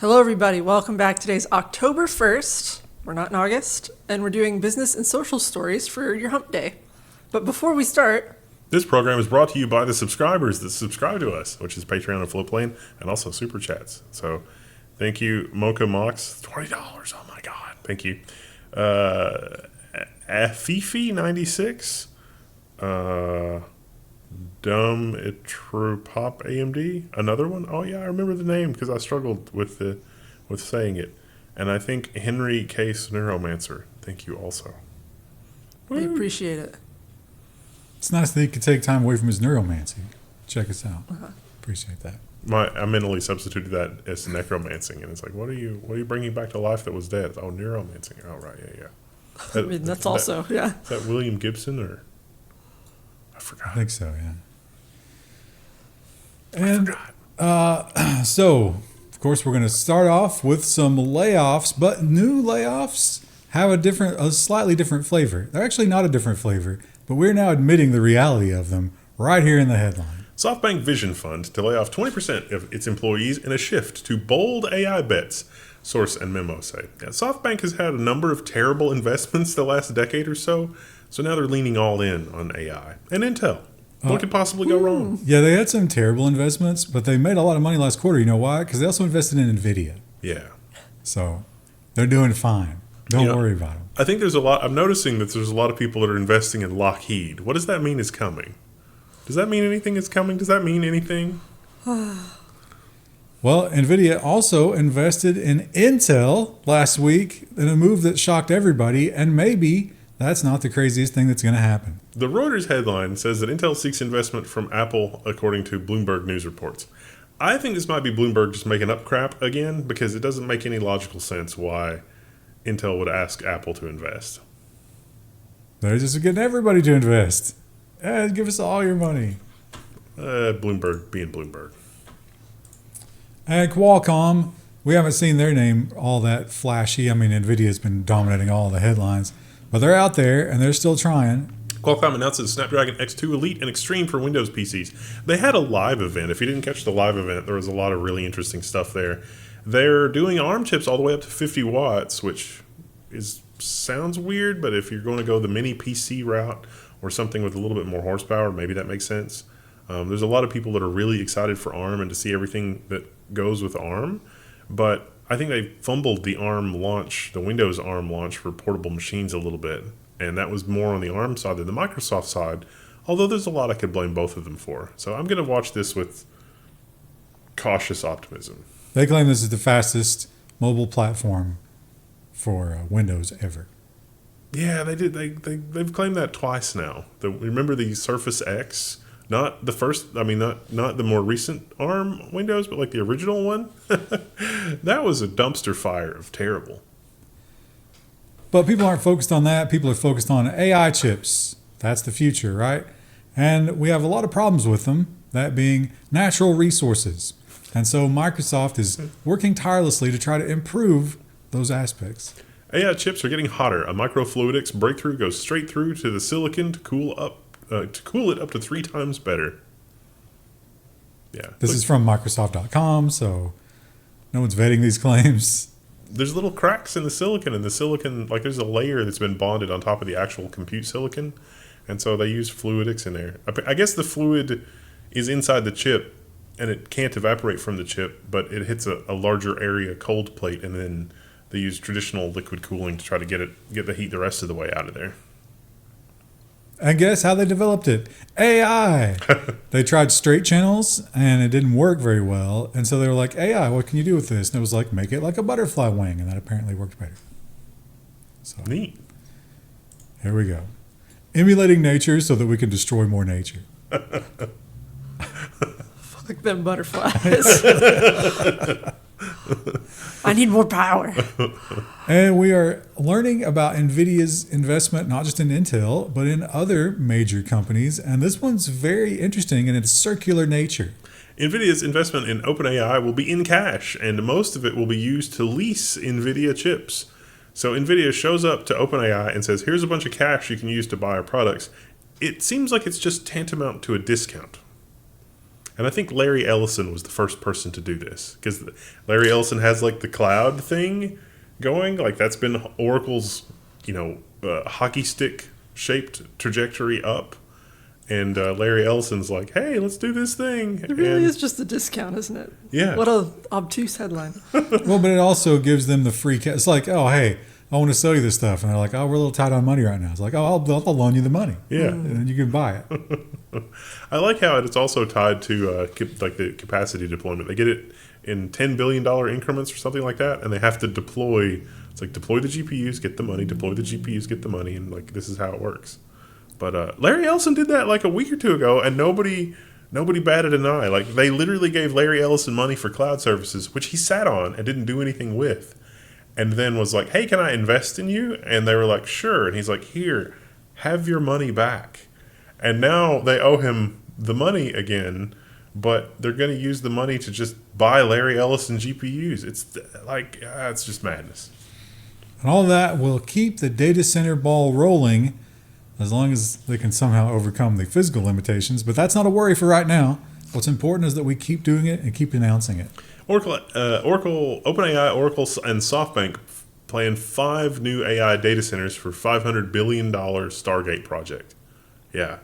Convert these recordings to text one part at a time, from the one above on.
Hello, everybody. Welcome back. Today's October 1st. We're not in August, and we're doing business and social stories for your hump day. But before we start, this program is brought to you by the subscribers that subscribe to us, which is Patreon and Floatplane, and also Super Chats. So thank you, Mocha Mox, $20. Oh my God. Thank you. Fifi96, Dumb Itru Pop AMD, another one. Oh yeah, I remember the name because I struggled with saying it. And I think Henry Case Neuromancer. Thank you also. we appreciate it. It's nice that he could take time away from his neuromancy. Check us out. Appreciate that. I mentally substituted that as necromancing, and it's like, what are you bringing back to life that was dead? Oh, neuromancing. Oh, right, yeah. I mean, that's also, yeah. Is that William Gibson or? I forgot. I think so, yeah. And so, of course, we're going to start off with some layoffs, but new layoffs have a slightly different flavor. They're actually not a different flavor, but we're now admitting the reality of them right here in the headline. SoftBank Vision Fund to lay off 20% of its employees in a shift to bold AI bets, source and memo say. Yeah, SoftBank has had a number of terrible investments the last decade or so now they're leaning all in on AI. And Intel. What could possibly go wrong? Yeah, they had some terrible investments, but they made a lot of money last quarter. You know why? Because they also invested in Nvidia. Yeah. So they're doing fine. Don't worry about them. I think I'm noticing that there's a lot of people that are investing in Lockheed. What does that mean is coming? Does that mean anything is coming? Does that mean anything? Well, Nvidia also invested in Intel last week in a move that shocked everybody, and maybe that's not the craziest thing that's going to happen. The Reuters headline says that Intel seeks investment from Apple, according to Bloomberg News reports. I think this might be Bloomberg just making up crap again, because it doesn't make any logical sense why Intel would ask Apple to invest. They're just getting everybody to invest. Give us all your money. Bloomberg being Bloomberg. And Qualcomm, we haven't seen their name all that flashy. I mean, Nvidia's been dominating all the headlines, but they're out there and they're still trying. Qualcomm announces Snapdragon X2 Elite and Extreme for Windows PCs. They had a live event. If you didn't catch the live event, there was a lot of really interesting stuff there. They're doing ARM chips all the way up to 50 watts, which sounds weird, but if you're going to go the mini PC route or something with a little bit more horsepower, maybe that makes sense. There's a lot of people that are really excited for ARM and to see everything that goes with ARM, but I think they fumbled the Windows ARM launch for portable machines a little bit, and that was more on the ARM side than the Microsoft side, although there's a lot I could blame both of them for. So I'm going to watch this with cautious optimism. They claim this is the fastest mobile platform for Windows ever. Yeah, they did. They've claimed that twice now. Remember the Surface X? Not the first, not the more recent ARM Windows, but like the original one. That was a dumpster fire of terrible. But people aren't focused on that. People are focused on AI chips. That's the future, right? And we have a lot of problems with them, that being natural resources. And so Microsoft is working tirelessly to try to improve those aspects. AI chips are getting hotter. A microfluidics breakthrough goes straight through to the silicon to cool it up to 3 times better. Yeah. This is from Microsoft.com, so no one's vetting these claims. There's little cracks in the silicon, like there's a layer that's been bonded on top of the actual compute silicon, and so they use fluidics in there. I guess the fluid is inside the chip, and it can't evaporate from the chip, but it hits a larger area cold plate, and then they use traditional liquid cooling to try to get the heat the rest of the way out of there. And guess how they developed it? AI. They tried straight channels, and it didn't work very well. And so they were like, AI, what can you do with this? And it was like, make it like a butterfly wing. And that apparently worked better. So neat. Here we go. Emulating nature so that we can destroy more nature. Fuck them butterflies. I need more power. And we are learning about NVIDIA's investment, not just in Intel, but in other major companies. And this one's very interesting in its circular nature. NVIDIA's investment in OpenAI will be in cash, and most of it will be used to lease NVIDIA chips. So NVIDIA shows up to OpenAI and says, here's a bunch of cash you can use to buy our products. It seems like it's just tantamount to a discount. And I think Larry Ellison was the first person to do this, because Larry Ellison has like the cloud thing going. Like that's been Oracle's, hockey stick shaped trajectory up. And Larry Ellison's like, hey, let's do this thing. It really is just a discount, isn't it? Yeah. What a obtuse headline. Well, but it also gives them the free cash. It's like, oh, hey, I want to sell you this stuff. And they're like, oh, we're a little tight on money right now. It's like, oh, I'll loan you the money. Yeah. And then you can buy it. I like how it's also tied to like the capacity deployment. They get it in $10 billion increments or something like that, and they have to deploy. It's like deploy the GPUs, get the money, deploy the GPUs, get the money, and like this is how it works. But Larry Ellison did that like a week or two ago, and nobody batted an eye. Like they literally gave Larry Ellison money for cloud services, which he sat on and didn't do anything with, and then was like, "Hey, can I invest in you?" And they were like, "Sure." And he's like, "Here, have your money back." And now they owe him the money again, but they're going to use the money to just buy Larry Ellison GPUs. It's like it's just madness. And all that will keep the data center ball rolling, as long as they can somehow overcome the physical limitations. But that's not a worry for right now. What's important is that we keep doing it and keep announcing it. Oracle, OpenAI, Oracle, and SoftBank plan 5 new AI data centers for $500 billion Stargate project. Yeah,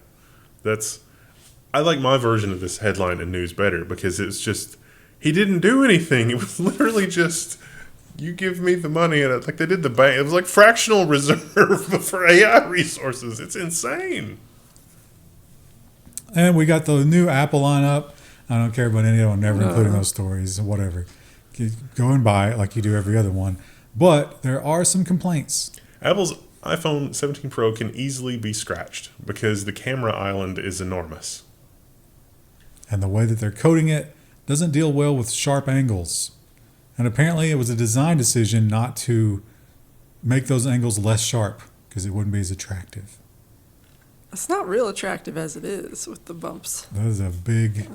I like my version of this headline and news better, because it's just, he didn't do anything. It was literally just, you give me the money, and like they did the bank. It was like fractional reserve for AI resources. It's insane. And we got the new Apple lineup. I don't care about any of them, never including those stories or whatever. Go and buy it like you do every other one. But there are some complaints. Apple's iPhone 17 Pro can easily be scratched because the camera island is enormous. And the way that they're coding it doesn't deal well with sharp angles. And apparently it was a design decision not to make those angles less sharp because it wouldn't be as attractive. It's not real attractive as it is with the bumps. That is a big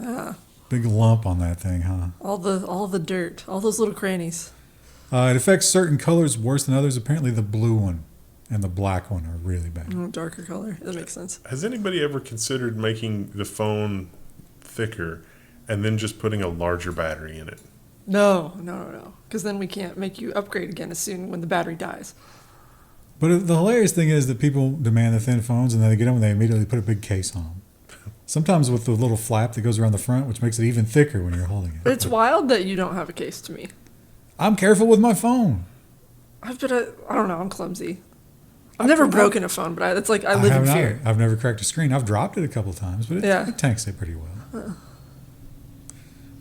lump on that thing, huh? All the dirt, all those little crannies. It affects certain colors worse than others. Apparently the blue one and the black one are really bad. Darker color. That makes sense. Has anybody ever considered making the phone thicker and then just putting a larger battery in it? No. Because then we can't make you upgrade again as soon when the battery dies. But the hilarious thing is that people demand the thin phones, and then they get them and they immediately put a big case on them. Sometimes with the little flap that goes around the front, which makes it even thicker when you're holding it. It's wild that you don't have a case to me. I'm careful with my phone. I don't know, I'm clumsy. I've never broken a phone, but it's like I live in fear. I've never cracked a screen. I've dropped it a couple times, but it tanks it pretty well.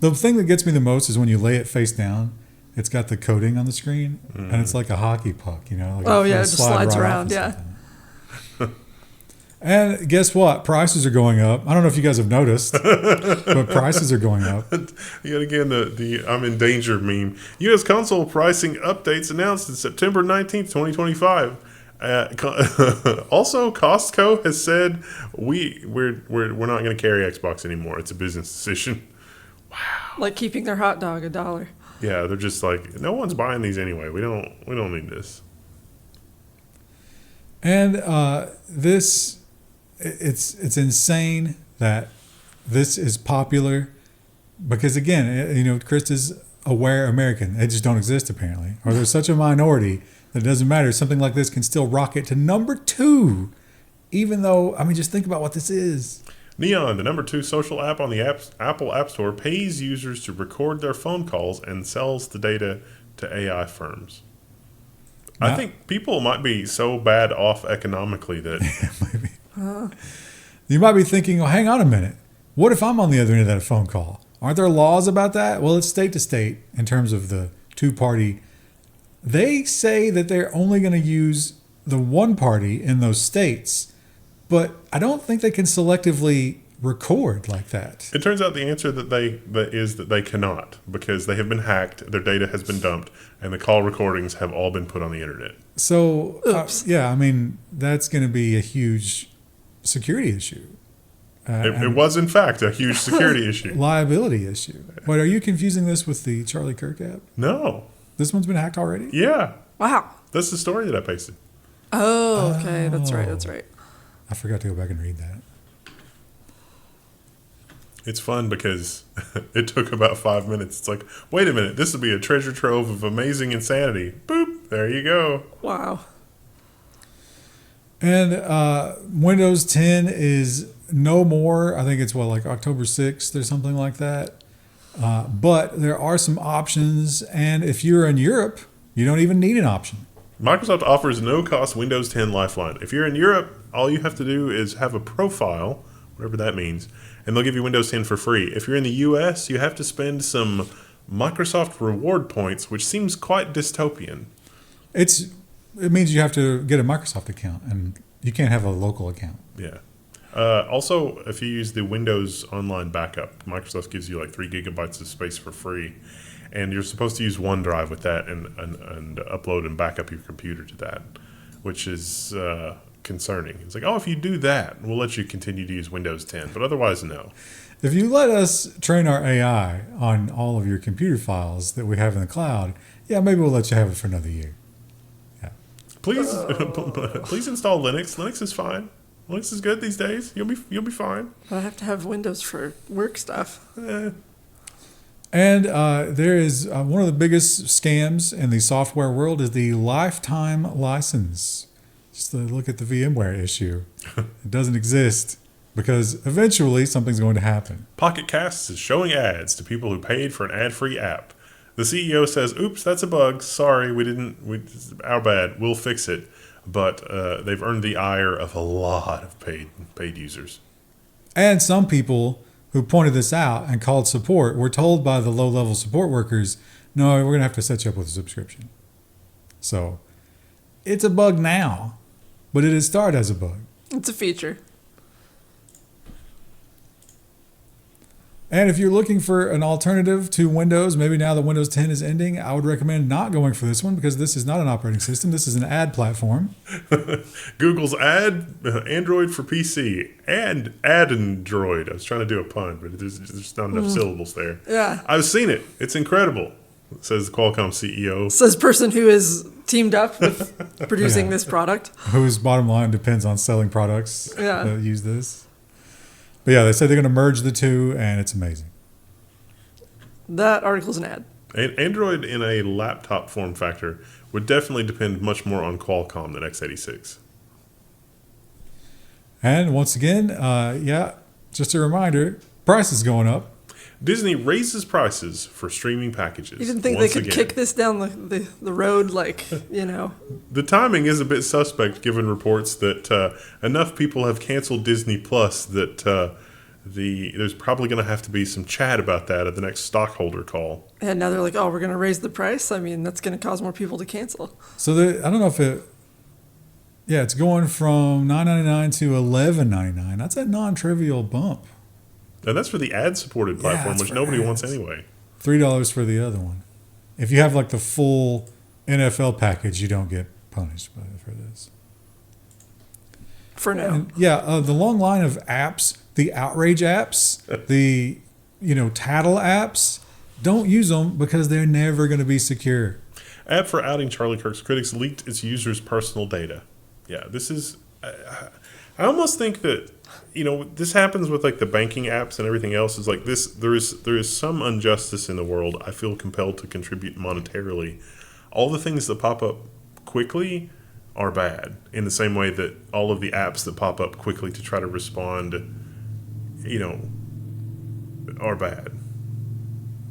The thing that gets me the most is when you lay it face down, it's got the coating on the screen, and it's like a hockey puck, Like it just slides around, yeah. And guess what? Prices are going up. I don't know if you guys have noticed, but prices are going up. Yet again, the I'm in danger meme. U.S. console pricing updates announced in September 19th, 2025. Also, Costco has said we're not going to carry Xbox anymore. It's a business decision. Wow. Like keeping their hot dog $1. Yeah, they're just like, no one's buying these anyway. We don't need this. And it's insane that this is popular because, again, Chris is aware American. They just don't exist, apparently. Or there's such a minority that it doesn't matter. Something like this can still rocket to number 2, even though, just think about what this is. Neon, the number 2 social app on the Apple App Store, pays users to record their phone calls and sells the data to AI firms. I think people might be so bad off economically that... You might be thinking, well, hang on a minute. What if I'm on the other end of that phone call? Aren't there laws about that? Well, it's state to state in terms of the two-party. They say that they're only going to use the one party in those states, but I don't think they can selectively record like that. It turns out the answer that they cannot, because they have been hacked, their data has been dumped, and the call recordings have all been put on the internet. So, that's going to be a huge security issue. It was, in fact, a huge security issue. Liability issue. But are you confusing this with the Charlie Kirk app? No. This one's been hacked already? Yeah. Wow. That's the story that I pasted. Oh, okay. That's right. I forgot to go back and read that. It's fun because it took about 5 minutes. It's like, wait a minute, this would be a treasure trove of amazing insanity. Boop, there you go. Wow. And Windows 10 is no more. I think it's like October 6th or something like that. But there are some options. And if you're in Europe, you don't even need an option. Microsoft offers no-cost Windows 10 Lifeline. If you're in Europe, all you have to do is have a profile, whatever that means, and they'll give you Windows 10 for free. If you're in the US, you have to spend some Microsoft reward points, which seems quite dystopian. It means you have to get a Microsoft account, and you can't have a local account. Yeah. Also, if you use the Windows Online Backup, Microsoft gives you like 3 gigabytes of space for free. And you're supposed to use OneDrive with that and upload and back up your computer to that, which is concerning. It's like, oh, if you do that, we'll let you continue to use Windows 10. But otherwise, no. If you let us train our AI on all of your computer files that we have in the cloud, yeah, maybe we'll let you have it for another year. Yeah. Please install Linux. Linux is fine. Linux is good these days. You'll be fine. I have to have Windows for work stuff. And there is one of the biggest scams in the software world is the lifetime license. Just look at the VMware issue. It doesn't exist because eventually something's going to happen. Pocket Casts is showing ads to people who paid for an ad-free app. The CEO says, oops, that's a bug. Sorry, our bad. We'll fix it. But they've earned the ire of a lot of paid users. And some people who pointed this out and called support were told by the low-level support workers, no, we're going to have to set you up with a subscription. So it's a bug now, but it did start as a bug. It's a feature. And if you're looking for an alternative to Windows, maybe now that Windows 10 is ending, I would recommend not going for this one because this is not an operating system. This is an ad platform. Google's Android for PC and Android. I was trying to do a pun, but there's not enough syllables there. Yeah. I've seen it. It's incredible, says the Qualcomm CEO. Says person who is teamed up with producing this product. Whose bottom line depends on selling products Yeah. that use this. But yeah, they said they're going to merge the two, and it's amazing. That article's an ad. Android in a laptop form factor would definitely depend much more on Qualcomm than x86. And once again, just a reminder, price is going up. Disney raises prices for streaming packages. You didn't think they could kick this down the road The timing is a bit suspect given reports that enough people have canceled Disney Plus that there's probably going to have to be some chat about that at the next stockholder call. And now they're like, oh, we're going to raise the price? I mean, that's going to cause more people to cancel. So I don't know if it's going from $9.99 to $11.99. That's a non-trivial bump. And that's for the ad-supported platform, which nobody wants anyway. $3 for the other one. If you have like the full NFL package, you don't get punished for this. For now. And the long line of apps, the outrage apps, the tattle apps, don't use them because they're never going to be secure. App for outing Charlie Kirk's critics leaked its users' personal data. Yeah, this is... I almost think that, this happens with like the banking apps and everything else. Is like this. There is some injustice in the world. I feel compelled to contribute monetarily. All the things that pop up quickly are bad. In the same way that all of the apps that pop up quickly to try to respond, are bad.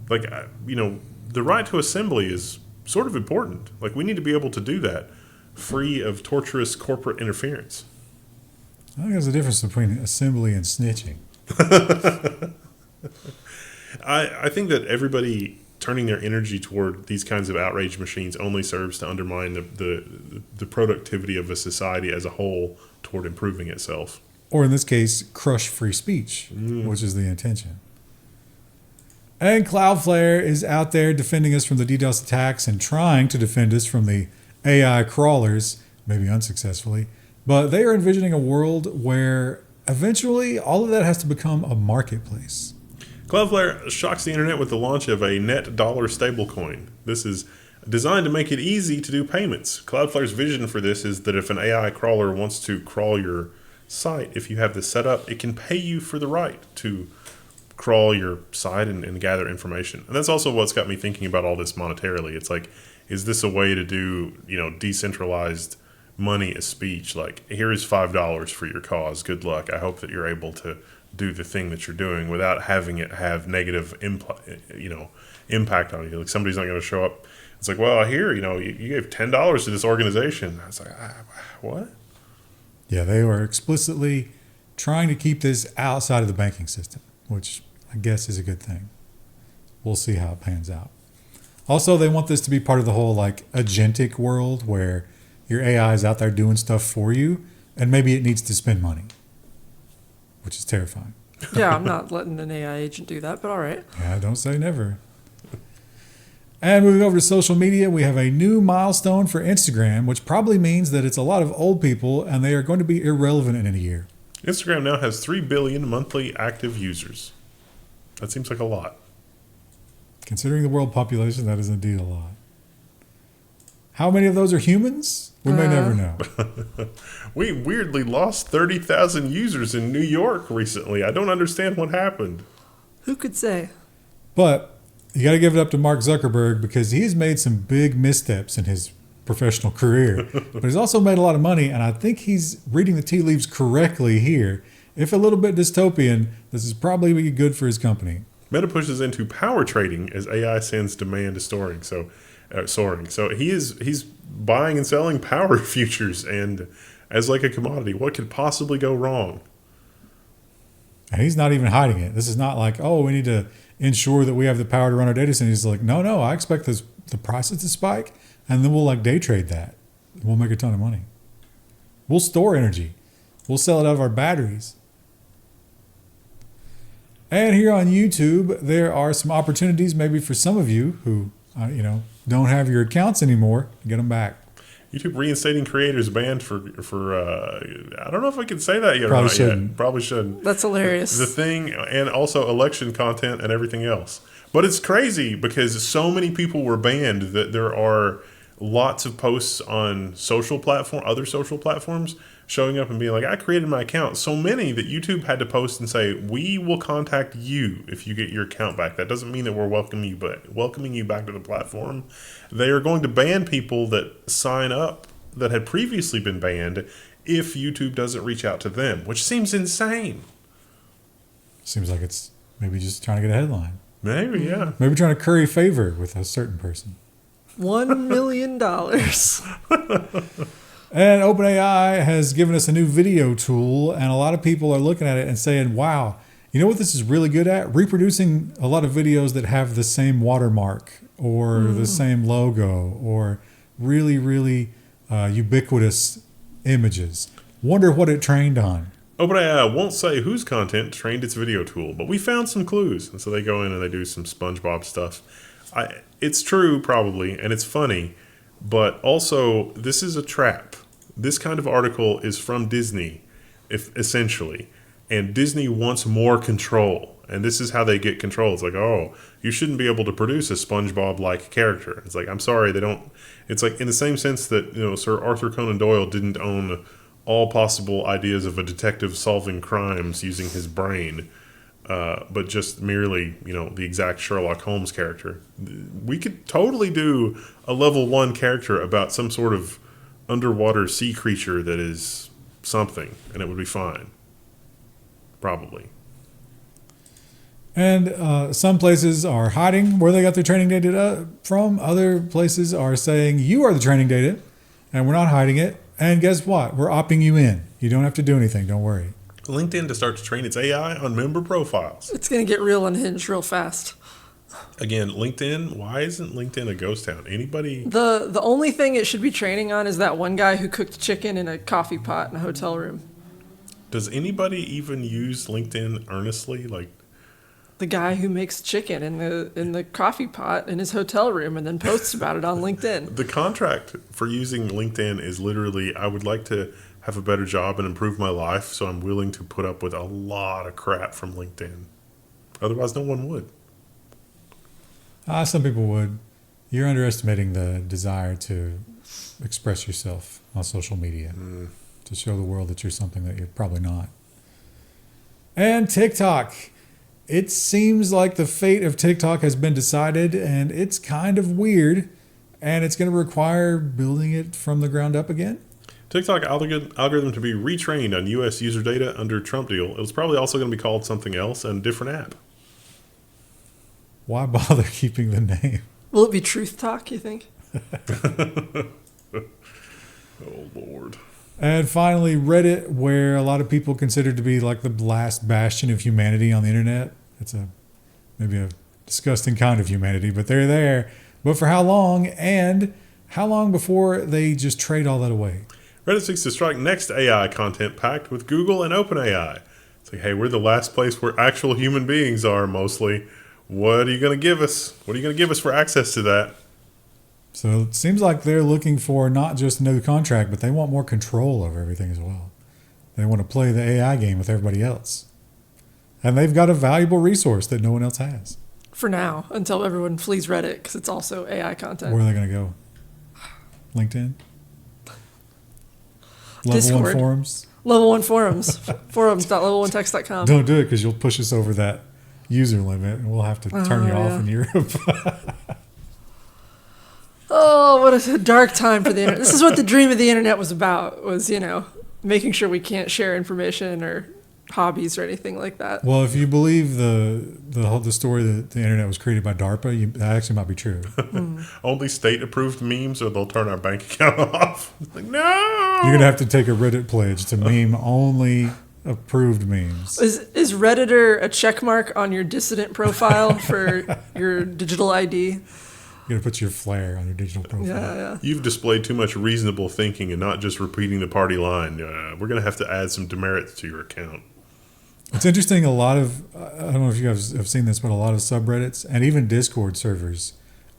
Like the right to assembly is sort of important. Like we need to be able to do that, free of torturous corporate interference. I think there's a difference between assembly and snitching. I think that everybody turning their energy toward these kinds of outrage machines only serves to undermine the productivity of a society as a whole toward improving itself. Or in this case, crush free speech, which is the intention. And Cloudflare is out there defending us from the DDoS attacks and trying to defend us from the AI crawlers, maybe unsuccessfully. But they are envisioning a world where eventually all of that has to become a marketplace. Cloudflare shocks the internet with the launch of a net dollar stablecoin. This is designed to make it easy to do payments. Cloudflare's vision for this is that if an AI crawler wants to crawl your site, if you have this set up, it can pay you for the right to crawl your site and gather information. And that's also what's got me thinking about all this monetarily. It's like, is this a way to do, decentralized money as speech? Like, here is $5 for your cause. Good luck. I hope that you're able to do the thing that you're doing without having it have negative impact on you. Like, somebody's not going to show up. It's like, well, here, you gave $10 to this organization. I was like, what? Yeah, they were explicitly trying to keep this outside of the banking system, which I guess is a good thing. We'll see how it pans out. Also, they want this to be part of the whole agentic world where your AI is out there doing stuff for you, and maybe it needs to spend money, which is terrifying. Yeah, I'm not letting an AI agent do that, but all right. Yeah, don't say never. And moving over to social media, we have a new milestone for Instagram, which probably means that it's a lot of old people and they are going to be irrelevant in a year. Instagram now has 3 billion monthly active users. That seems like a lot. Considering the world population, that is indeed a lot. How many of those are humans? We may never know. We weirdly lost 30,000 users in New York recently. I don't understand what happened. Who could say? But you got to give it up to Mark Zuckerberg because he's made some big missteps in his professional career. But he's also made a lot of money, and I think he's reading the tea leaves correctly here. If a little bit dystopian, this is probably good for his company. Meta pushes into power trading as AI sends demand to Soaring. So he's buying and selling power futures and as like a commodity. What could possibly go wrong? And he's not even hiding it. This is not like, oh, we need to ensure that we have the power to run our data center. He's like, no, I expect the prices to spike, and then we'll day trade that. We'll make a ton of money. We'll store energy. We'll sell it out of our batteries. And here on YouTube, there are some opportunities maybe for some of you who, don't have your accounts anymore. Get them back. YouTube reinstating creators banned for I don't know if I can say that yet. Probably or not shouldn't. Yet. Probably shouldn't. That's hilarious. The thing, and also election content and everything else. But it's crazy because so many people were banned that there are lots of posts on other social platforms showing up and being like, I created my account. So many that YouTube had to post and say, we will contact you if you get your account back. That doesn't mean that we're welcoming you back to the platform. They are going to ban people that sign up that had previously been banned if YouTube doesn't reach out to them, which seems insane. Seems like it's maybe just trying to get a headline. Maybe, yeah. Maybe trying to curry favor with a certain person. $1 million. And OpenAI has given us a new video tool, and a lot of people are looking at it and saying, wow, you know what this is really good at? Reproducing a lot of videos that have the same watermark or the same logo or really, really ubiquitous images. Wonder what it trained on. OpenAI won't say whose content trained its video tool, but we found some clues. And so they go in and they do some SpongeBob stuff. It's true, probably, and it's funny, but also this is a trap. This kind of article is from Disney, essentially, and Disney wants more control. And this is how they get control. It's like, oh, you shouldn't be able to produce a SpongeBob-like character. It's like, I'm sorry, they don't. It's like in the same sense that Sir Arthur Conan Doyle didn't own all possible ideas of a detective solving crimes using his brain, but just merely, the exact Sherlock Holmes character. We could totally do a level 1 character about some sort of underwater sea creature that is something, and it would be fine. Probably. And some places are hiding where they got their training data from. Other places are saying, you are the training data, and we're not hiding it. And guess what? We're opting you in. You don't have to do anything. Don't worry. LinkedIn to start to train its AI on member profiles. It's going to get real unhinged real fast. Again, LinkedIn, why isn't LinkedIn a ghost town? Anybody? The only thing it should be training on is that one guy who cooked chicken in a coffee pot in a hotel room. Does anybody even use LinkedIn earnestly? The guy who makes chicken in the coffee pot in his hotel room and then posts about it on LinkedIn. The contract for using LinkedIn is literally, I would like to have a better job and improve my life, so I'm willing to put up with a lot of crap from LinkedIn. Otherwise, no one would. Some people would. You're underestimating the desire to express yourself on social media, to show the world that you're something that you're probably not. And TikTok it seems like the fate of TikTok has been decided, and it's kind of weird, and it's going to require building it from the ground up again. TikTok algorithm to be retrained on U.S. user data under Trump deal. It was probably also going to be called something else and a different app. Why bother keeping the name? Will it be Truth Talk, you think? Oh, Lord. And finally, Reddit, where a lot of people consider to be like the last bastion of humanity on the internet. It's maybe a disgusting kind of humanity, but they're there. But for how long? And how long before they just trade all that away? Reddit seeks to strike next AI content pact with Google and OpenAI. It's like, hey, we're the last place where actual human beings are mostly. What are you going to give us? What are you going to give us for access to that? So it seems like they're looking for not just a new contract, but they want more control over everything as well. They want to play the AI game with everybody else. And they've got a valuable resource that no one else has. For now, until everyone flees Reddit, because it's also AI content. Where are they going to go? LinkedIn? Level Discord. 1 forums? Level 1 forums. Forums.level1text.com. Don't do it because you'll push us over that user limit and we'll have to turn you off in Europe. Oh, what a dark time for the internet. This is what the dream of the internet was about, was, making sure we can't share information or hobbies or anything like that. Well, if you believe the story that the internet was created by DARPA, that actually might be true. Only state-approved memes or they'll turn our bank account off. Like, no! You're going to have to take a Reddit pledge to meme only approved memes. Is Redditor a check mark on your dissident profile for your digital ID? You're going to put your flair on your digital profile. Yeah. You've displayed too much reasonable thinking and not just repeating the party line. We're going to have to add some demerits to your account. It's interesting, I don't know if you guys have seen this, but a lot of subreddits and even Discord servers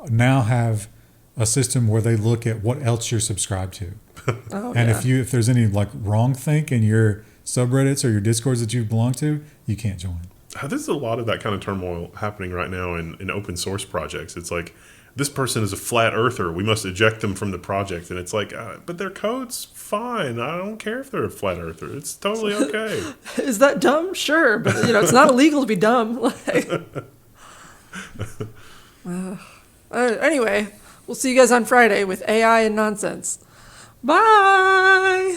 now have a system where they look at what else you're subscribed to. If there's any like wrong think in your subreddits or your Discords that you belong to, you can't join. There's a lot of that kind of turmoil happening right now in open source projects. It's like, this person is a flat earther. We must eject them from the project. And it's like, but their code's fine. I don't care if they're a flat earther. It's totally okay. Is that dumb? Sure. But, it's not illegal to be dumb. Anyway, we'll see you guys on Friday with AI and nonsense. Bye.